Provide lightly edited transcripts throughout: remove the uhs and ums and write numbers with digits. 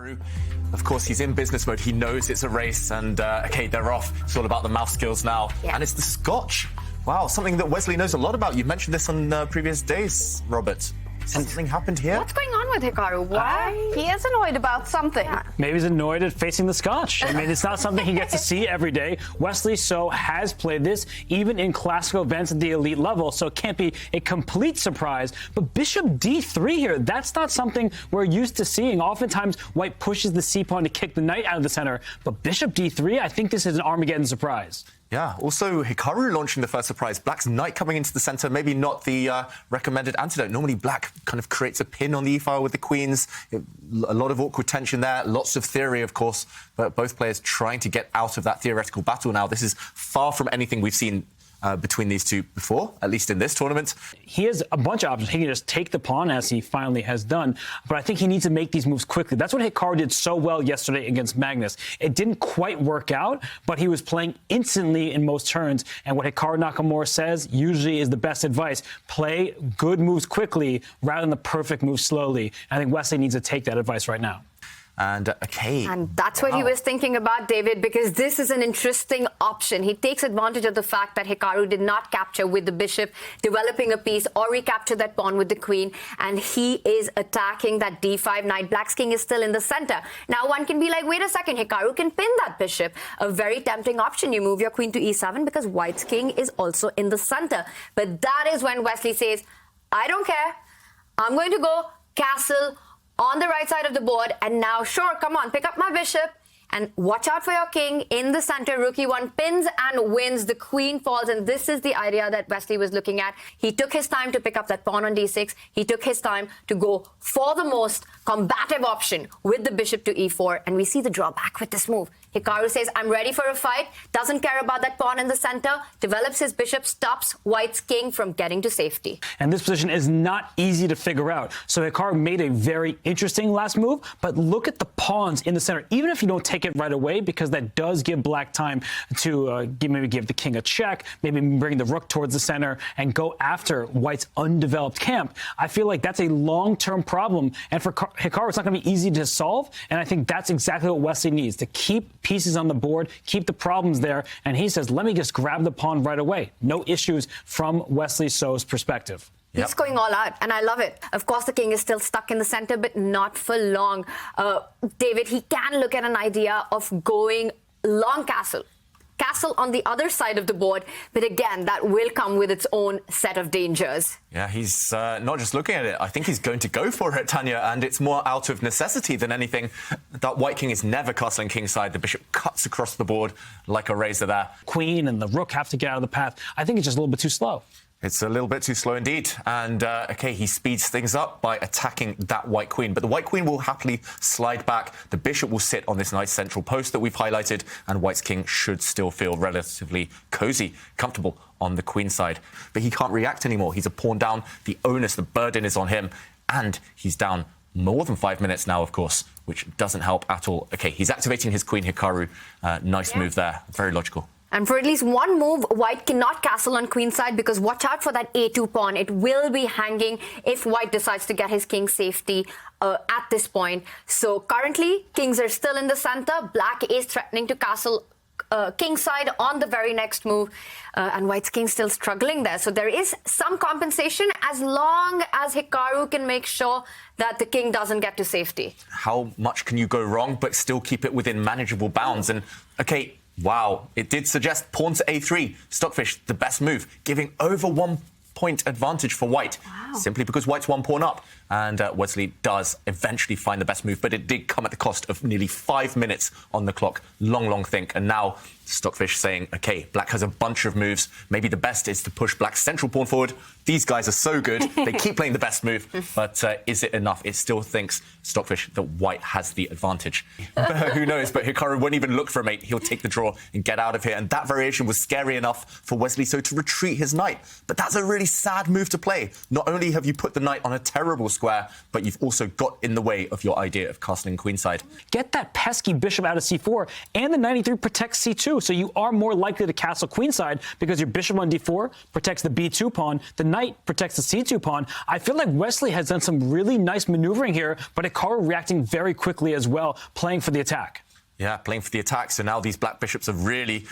Hikaru. Of course, he's in business mode. He knows it's a race, and okay, they're off. It's all about the mouse skills now. Yeah. And it's the scotch. Wow, something that Wesley knows a lot about. You mentioned this on previous days, Robert. Something happened here? What's going on with Hikaru? Why? He is annoyed about something. Yeah. Maybe he's annoyed at facing the scotch. I mean, it's not something he gets to see every day. Wesley So has played this, even in classical events at the elite level, so it can't be a complete surprise. But bishop d3 here, that's not something we're used to seeing. Oftentimes, white pushes the c-pawn to kick the knight out of the center. But bishop d3, I think this is an Armageddon surprise. Yeah, also Hikaru launching the first surprise. Black's knight coming into the center, maybe not the recommended antidote. Normally, black kind of creates a pin on the e-file with the queens. A lot of awkward tension there, lots of theory, of course, but both players trying to get out of that theoretical battle now. This is far from anything we've seen between these two before, at least in this tournament. He has a bunch of options. He can just take the pawn, as he finally has done, but I think he needs to make these moves quickly. That's what Hikaru did so well yesterday against Magnus. It didn't quite work out, but he was playing instantly in most turns, and what Hikaru Nakamura says usually is the best advice. Play good moves quickly rather than the perfect moves slowly. I think Wesley needs to take that advice right now. And okay. And that's what he was thinking about, David, because this is an interesting option. He takes advantage of the fact that Hikaru did not capture with the bishop, developing a piece, or recapture that pawn with the queen, and he is attacking that d5 knight. Black's king is still in the center. Now one can be like, wait a second, Hikaru can pin that bishop. A very tempting option. You move your queen to e7 because white's king is also in the center. But that is when Wesley says, I don't care. I'm going to go castle on the right side of the board, and now, sure, come on, pick up my bishop, and watch out for your king in the center. Rook e1 pins and wins. The queen falls, and this is the idea that Wesley was looking at. He took his time to pick up that pawn on d6. He took his time to go for the most combative option with the bishop to e4, and we see the drawback with this move. Hikaru says, I'm ready for a fight, doesn't care about that pawn in the center, develops his bishop, stops white's king from getting to safety. And this position is not easy to figure out. So Hikaru made a very interesting last move, but look at the pawns in the center. Even if you don't take it right away, because that does give black time to maybe give the king a check, maybe bring the rook towards the center and go after white's undeveloped camp, I feel like that's a long-term problem. And for Hikaru, it's not going to be easy to solve. And I think that's exactly what Wesley needs, to keep pieces on the board, keep the problems there. And he says, let me just grab the pawn right away. No issues from Wesley So's perspective. He's going all out, and I love it. Of course, the king is still stuck in the center, but not for long. David, he can look at an idea of going long castle. Castle on the other side of the board, but again, that will come with its own set of dangers. Yeah, he's not just looking at it. I think he's going to go for it, Tanya, and it's more out of necessity than anything. That white king is never castling kingside. The bishop cuts across the board like a razor there. Queen and the rook have to get out of the path. I think it's just a little bit too slow. It's a little bit too slow indeed. And, okay, he speeds things up by attacking that white queen. But the white queen will happily slide back. The bishop will sit on this nice central post that we've highlighted, and white's king should still feel relatively cozy, comfortable on the queen side. But he can't react anymore. He's a pawn down. The onus, the burden is on him. And he's down more than 5 minutes now, of course, which doesn't help at all. Okay, he's activating his queen, Hikaru. Nice move there. Very logical. And for at least one move, white cannot castle on queenside, because watch out for that a2 pawn. It will be hanging if white decides to get his king safety at this point. So currently, kings are still in the center. Black is threatening to castle kingside on the very next move, and white's king still struggling there. So there is some compensation as long as Hikaru can make sure that the king doesn't get to safety. How much can you go wrong but still keep it within manageable bounds? And, okay, wow, it did suggest pawn to a3. Stockfish, the best move, giving over 1 point advantage for white, simply because white's one pawn up. And Wesley does eventually find the best move, but it did come at the cost of nearly 5 minutes on the clock. Long, long think. And now Stockfish saying, OK, black has a bunch of moves. Maybe the best is to push black's central pawn forward. These guys are so good. They keep playing the best move. But is it enough? It still thinks, Stockfish, that white has the advantage. Who knows? But Hikaru won't even look for a mate. He'll take the draw and get out of here. And that variation was scary enough for Wesley So to retreat his knight. But that's a really sad move to play. Not only have you put the knight on a terrible square, but you've also got in the way of your idea of castling queenside. Get that pesky bishop out of c4, and the 93 protects c2, so you are more likely to castle queenside because your bishop on d4 protects the b2 pawn, the knight protects the c2 pawn. I feel like Wesley has done some really nice maneuvering here, but Hikaru reacting very quickly as well, playing for the attack. Yeah, playing for the attack. So now these black bishops are really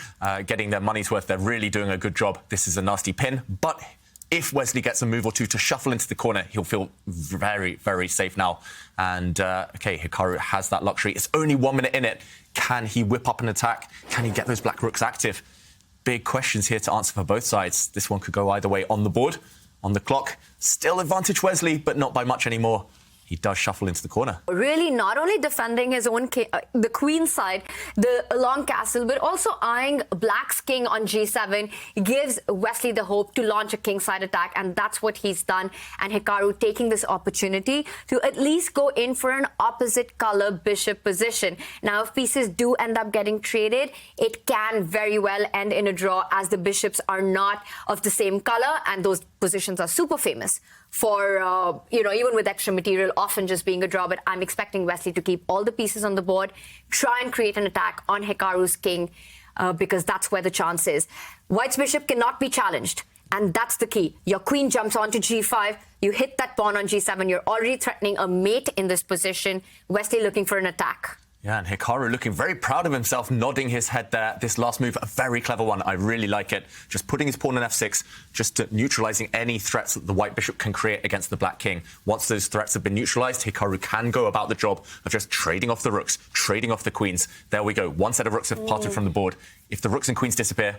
getting their money's worth. They're really doing a good job. This is a nasty pin. But if Wesley gets a move or two to shuffle into the corner, he'll feel very, very safe now. And, OK, Hikaru has that luxury. It's only 1 minute in it. Can he whip up an attack? Can he get those black rooks active? Big questions here to answer for both sides. This one could go either way on the board, on the clock. Still advantage Wesley, but not by much anymore. He does shuffle into the corner. Really not only defending his own the queen side, the long castle, but also eyeing black's king on g7 gives Wesley the hope to launch a kingside attack, and that's what he's done. And Hikaru taking this opportunity to at least go in for an opposite color bishop position. Now, if pieces do end up getting traded, it can very well end in a draw, as the bishops are not of the same color, and those positions are super famous for, even with extra material, often just being a draw. But I'm expecting Wesley to keep all the pieces on the board, try and create an attack on Hikaru's king, because that's where the chance is. White's bishop cannot be challenged, and that's the key. Your queen jumps onto g5, you hit that pawn on g7, you're already threatening a mate in this position. Wesley looking for an attack. Yeah, and Hikaru looking very proud of himself, nodding his head there. This last move, a very clever one. I really like it. Just putting his pawn on f6, just neutralizing any threats that the white bishop can create against the black king. Once those threats have been neutralized, Hikaru can go about the job of just trading off the rooks, trading off the queens. There we go. One set of rooks have parted from the board. If the rooks and queens disappear,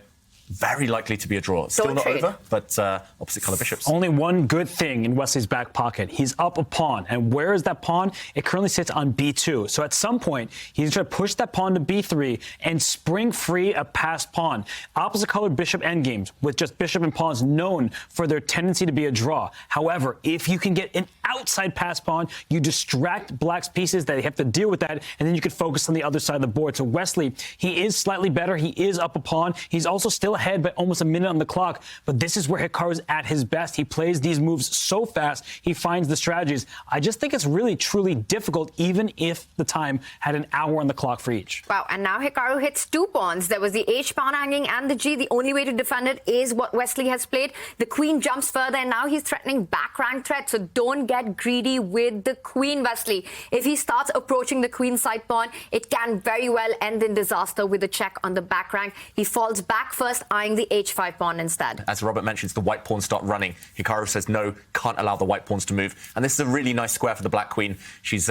very likely to be a draw. Still not over, but opposite color bishops. Only one good thing in Wesley's back pocket. He's up a pawn. And where is that pawn? It currently sits on b2. So at some point, he's going to push that pawn to b3 and spring free a passed pawn. Opposite colored bishop endgames, with just bishop and pawns known for their tendency to be a draw. However, if you can get an outside passed pawn, you distract black's pieces that they have to deal with that, and then you can focus on the other side of the board. So Wesley, he is slightly better. He is up a pawn. He's also still ahead by almost a minute on the clock, but this is where Hikaru's at his best. He plays these moves so fast, he finds the strategies. I just think it's really, truly difficult, even if the time had an hour on the clock for each. Wow, and now Hikaru hits 2 pawns. There was the H pawn hanging and the G. The only way to defend it is what Wesley has played. The queen jumps further, and now he's threatening back rank threat, so don't get greedy with the queen, Wesley. If he starts approaching the queen side pawn, it can very well end in disaster with a check on the back rank. He falls back first, eyeing the h5 pawn instead. As Robert mentions, the white pawns start running. Hikaru says no, can't allow the white pawns to move. And this is a really nice square for the black queen. She's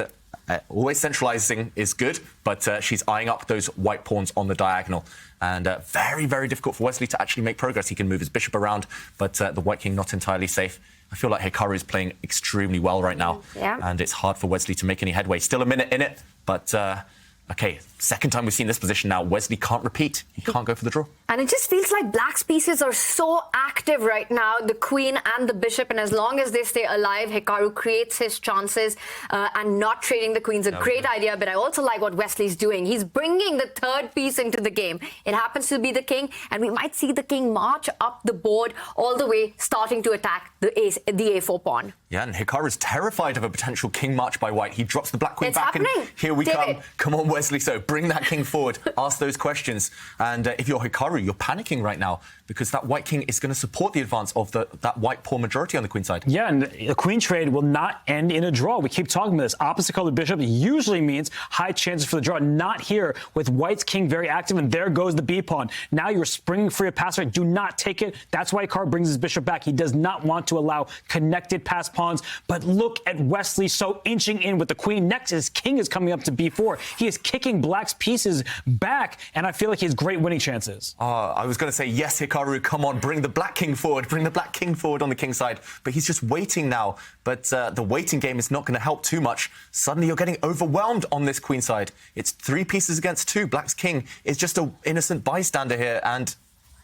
always centralizing is good, but she's eyeing up those white pawns on the diagonal. And very, very difficult for Wesley to actually make progress. He can move his bishop around, but the white king not entirely safe. I feel like Hikaru is playing extremely well right now. Yeah. And it's hard for Wesley to make any headway. Still a minute in it, but OK, second time we've seen this position now. Wesley can't repeat. He can't go for the draw. And it just feels like black's pieces are so active right now, the queen and the bishop, and as long as they stay alive, Hikaru creates his chances, and not trading the queen's a great idea, but I also like what Wesley's doing. He's bringing the third piece into the game. It happens to be the king, and we might see the king march up the board all the way, starting to attack the a4 pawn. Yeah, and Hikaru's terrified of a potential king march by white. He drops the black queen It's back, happening. and here we David. come. Come on, Wesley, so bring that king forward. Ask those questions. And if you're Hikaru, you're panicking right now because that white king is going to support the advance of that white pawn majority on the queen side. Yeah, and the queen trade will not end in a draw. We keep talking about this. Opposite colored bishop usually means high chances for the draw. Not here with white's king very active, and there goes the b pawn. Now you're springing free a pass right. Do not take it. That's why Hikaru brings his bishop back. He does not want to allow connected pass pawns. But look at Wesley so inching in with the queen. Next, his king is coming up to b4. He is kicking black's pieces back, and I feel like he has great winning chances. I was going to say, yes, Hikaru, come on, bring the black king forward. Bring the black king forward on the king side. But he's just waiting now. But the waiting game is not going to help too much. Suddenly you're getting overwhelmed on this queen side. It's 3 pieces against 2. Black's king is just an innocent bystander here. And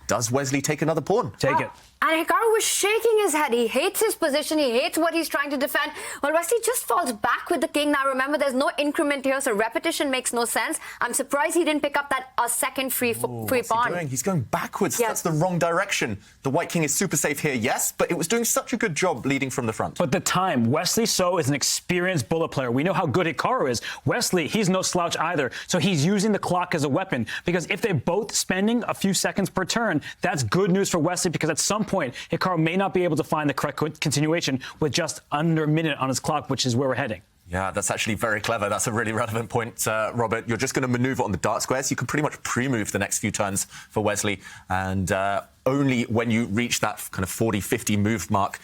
does Wesley take another pawn? Take it. And Hikaru was shaking his head. He hates his position. He hates what he's trying to defend. Well, Wesley just falls back with the king. Now, remember, there's no increment here, so repetition makes no sense. I'm surprised he didn't pick up that second free pawn. What's he doing? He's going backwards. Yes. That's the wrong direction. The white king is super safe here, yes, but it was doing such a good job leading from the front. But the time, Wesley So is an experienced bullet player. We know how good Hikaru is. Wesley, he's no slouch either. So he's using the clock as a weapon, because if they're both spending a few seconds per turn, that's good news for Wesley, because at some point, Hikaru may not be able to find the correct continuation with just under a minute on his clock, which is where we're heading. Yeah, that's actually very clever. That's a really relevant point, Robert. You're just going to maneuver on the dark squares. You can pretty much pre-move the next few turns for Wesley. And only when you reach that kind of 40, 50 move mark,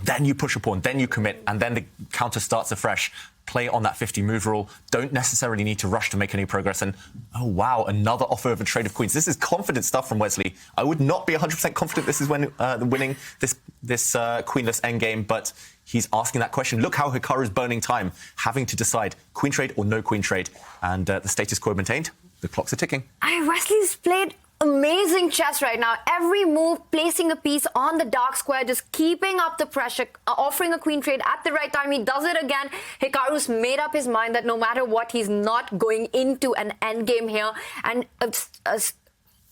then you push a pawn, then you commit, and then the counter starts afresh. Play on that 50 move rule. Don't necessarily need to rush to make any progress. And, oh, wow, another offer of a trade of queens. This is confident stuff from Wesley. I would not be 100% confident this is when winning this queenless endgame, but he's asking that question. Look how Hikaru's burning time, having to decide queen trade or no queen trade. And the status quo maintained. The clocks are ticking. Wesley's played amazing chess right now. Every move, placing a piece on the dark square, just keeping up the pressure, offering a queen trade at the right time. He does it again. Hikaru's made up his mind that no matter what, he's not going into an endgame here. And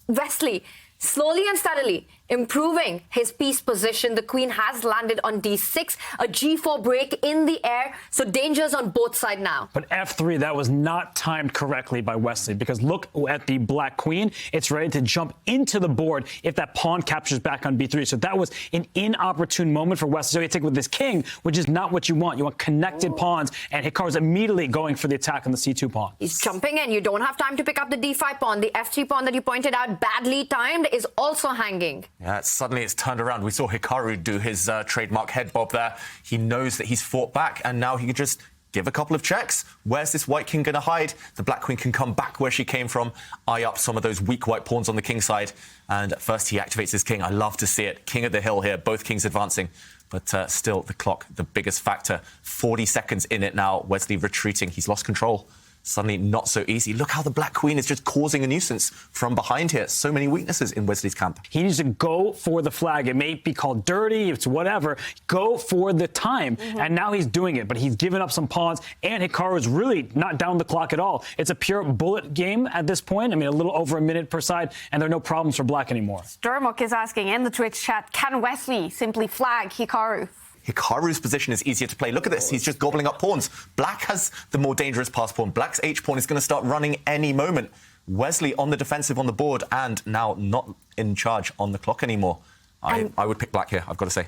Wesley, slowly and steadily improving his piece position. The queen has landed on d6, a g4 break in the air, so dangers on both sides now. But f3, that was not timed correctly by Wesley, because look at the black queen. It's ready to jump into the board if that pawn captures back on b3. So that was an inopportune moment for Wesley. So you take with this king, which is not what you want. You want connected pawns, and Hikaru's immediately going for the attack on the c2 pawn. He's jumping in. You don't have time to pick up the d5 pawn. The f3 pawn that you pointed out, badly timed, is also hanging. Yeah, suddenly it's turned around. We saw Hikaru do his trademark head bob there. He knows that he's fought back, and now he can just give a couple of checks. Where's this white king going to hide? The black queen can come back where she came from, eye up some of those weak white pawns on the king side. And first he activates his king. I love to see it. King of the hill here, both kings advancing. But still, the clock, the biggest factor. 40 seconds in it now. Wesley retreating. He's lost control. Suddenly not so easy. Look how the black queen is just causing a nuisance from behind here. So many weaknesses in Wesley's camp. He needs to go for the flag. It may be called dirty, it's whatever. Go for the time. And now he's doing it, but he's given up some pawns, and Hikaru is really not down the clock at all. It's a pure bullet game at this point. I mean, a little over a minute per side, and there are no problems for black anymore. Sturmok is asking in the Twitch chat, can Wesley simply flag Hikaru? Hikaru's position is easier to play. Look at this. He's just gobbling up pawns. Black has the more dangerous pass pawn. Black's h-pawn is going to start running any moment. Wesley on the defensive on the board, and now not in charge on the clock anymore. I would pick black here, I've got to say.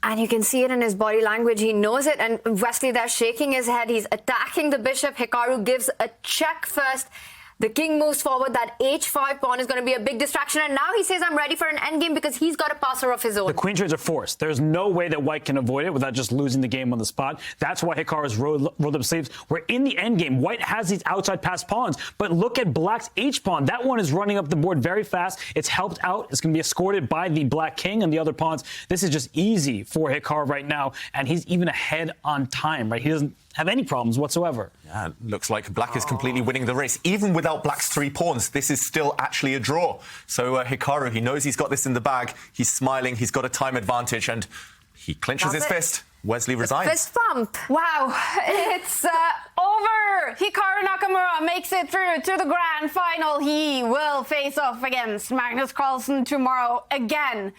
And you can see it in his body language. He knows it. And Wesley there shaking his head. He's attacking the bishop. Hikaru gives a check first. The king moves forward. That h5 pawn is going to be a big distraction. And now he says, I'm ready for an endgame because he's got a passer of his own. The queen trades are forced. There's no way that white can avoid it without just losing the game on the spot. That's why Hikaru's rolled up sleeves. We're in the endgame. White has these outside pass pawns. But look at black's h-pawn. That one is running up the board very fast. It's helped out. It's going to be escorted by the black king and the other pawns. This is just easy for Hikaru right now. And he's even ahead on time, right? He doesn't have any problems whatsoever. Yeah, looks like black is completely winning the race. Even without black's 3 pawns, this is still actually a draw. So Hikaru, he knows he's got this in the bag. He's smiling. He's got a time advantage, and he clenches his fist. Wesley resigns. Fist bump. Wow, it's over. Hikaru Nakamura makes it through to the grand final. He will face off against Magnus Carlsen tomorrow again.